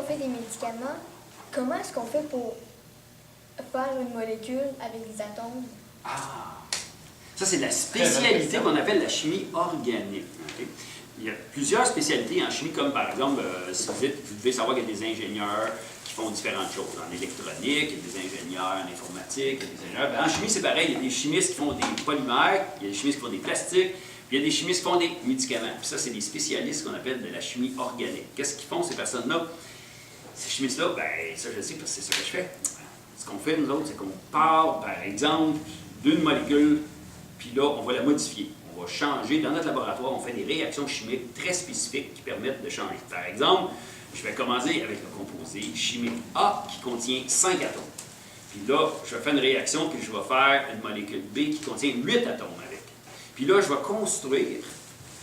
fait des médicaments, comment est-ce qu'on fait pour faire une molécule avec des atomes? Ah! Ça, c'est la spécialité qu'on appelle la chimie organique. Okay? Il y a plusieurs spécialités en chimie, comme par exemple, si vous devez savoir qu'il y a des ingénieurs qui font différentes choses. En électronique, il y a des ingénieurs en informatique, il y a des ingénieurs... en chimie, c'est pareil. Il y a des chimistes qui font des polymères, il y a des chimistes qui font des plastiques, puis il y a des chimistes qui font des médicaments. Puis ça, c'est des spécialistes qu'on appelle de la chimie organique. Qu'est-ce qu'ils font, ces personnes-là? Ces chimistes-là, ben ça, je le sais parce que c'est ça que je fais. Ce qu'on fait, nous autres, c'est qu'on part, par exemple, d'une molécule, puis là, on va la modifier. On va changer. Dans notre laboratoire, on fait des réactions chimiques très spécifiques qui permettent de changer. Par exemple, je vais commencer avec le composé chimique A qui contient 5 atomes. Puis là, je vais faire une réaction, puis je vais faire une molécule B qui contient 8 atomes avec. Puis là, je vais construire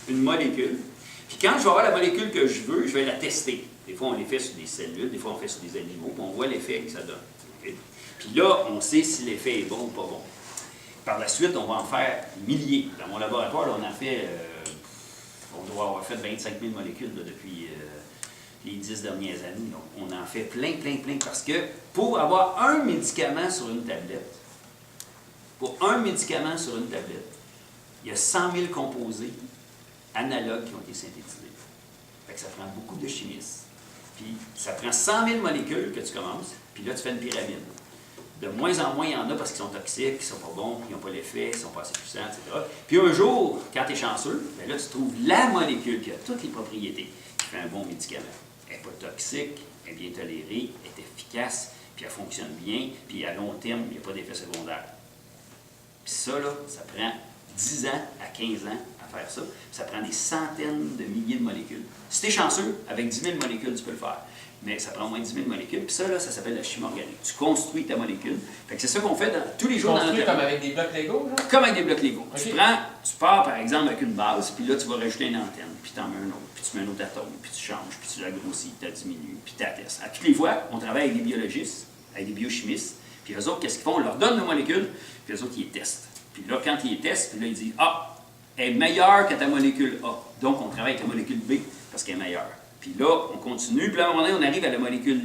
une molécule. Puis quand je vais avoir la molécule que je veux, je vais la tester. Des fois, on les fait sur des cellules, des fois, on fait sur des animaux, puis on voit l'effet que ça donne. Okay? Puis là, on sait si l'effet est bon ou pas bon. Par la suite, on va en faire milliers. Dans mon laboratoire, là, on en fait, on doit avoir fait 25 000 molécules là, depuis les 10 dernières années. Donc, on en fait plein, parce que pour avoir un médicament sur une tablette, il y a 100 000 composés analogues qui ont été synthétisés. Fait que ça prend beaucoup de chimistes. Puis, ça prend 100 000 molécules que tu commences, puis là, tu fais une pyramide. De moins en moins, il y en a parce qu'ils sont toxiques, ils ne sont pas bons, ils n'ont pas l'effet, ils ne sont pas assez puissants, etc. Puis un jour, quand tu es chanceux, bien là, tu trouves la molécule qui a toutes les propriétés qui fait un bon médicament. Elle n'est pas toxique, elle est bien tolérée, elle est efficace, puis elle fonctionne bien, puis à long terme, il n'y a pas d'effet secondaire. Puis ça, là, ça prend 10 ans à 15 ans à faire ça. Puis ça prend des centaines de milliers de molécules. Si tu es chanceux, avec 10 000 molécules, tu peux le faire. Mais ça prend au moins 10 000 molécules. Puis ça, là, ça s'appelle la chimie organique. Tu construis ta molécule. Fait que c'est ça qu'on fait tous les jours dans notre comme avec des blocs Lego, genre? Comme avec des blocs Lego. Okay. Tu pars par exemple avec une base, puis là, tu vas rajouter une antenne, puis tu en mets un autre, puis tu mets un autre atome, puis tu changes, puis tu l'agrossis, tu la diminues, puis tu la testes. À toutes les fois, on travaille avec des biologistes, avec des biochimistes, puis eux autres, qu'est-ce qu'ils font? On leur donne nos molécules, puis eux autres, ils les testent. Puis là, quand ils les testent, puis là, ils disent « Ah, elle est meilleure que ta molécule A. » Donc, on travaille avec la molécule B parce qu'elle est meilleure. Puis là, on continue, puis là, à un moment donné, on arrive à la molécule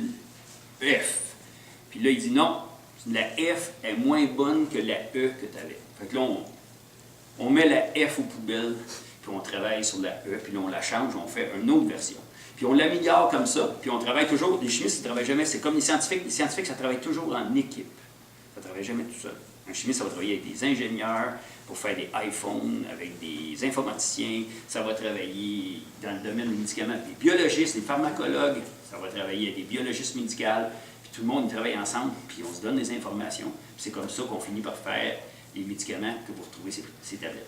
F. Puis là, il dit non, la F est moins bonne que la E que tu avais. Fait que là, on met la F aux poubelles, puis on travaille sur la E, puis là, on la change, on fait une autre version. Puis on l'améliore comme ça, puis on travaille toujours, les chimistes, ils ne travaillent jamais, c'est comme les scientifiques, ça travaille toujours en équipe. Ça ne travaille jamais tout seul. Un chimiste, ça va travailler avec des ingénieurs pour faire des iPhones, avec des informaticiens, ça va travailler dans le domaine des médicaments, des biologistes, des pharmacologues, ça va travailler avec des biologistes médicaux, puis tout le monde il travaille ensemble, puis on se donne des informations. C'est comme ça qu'on finit par faire les médicaments que vous retrouvez ces tablettes.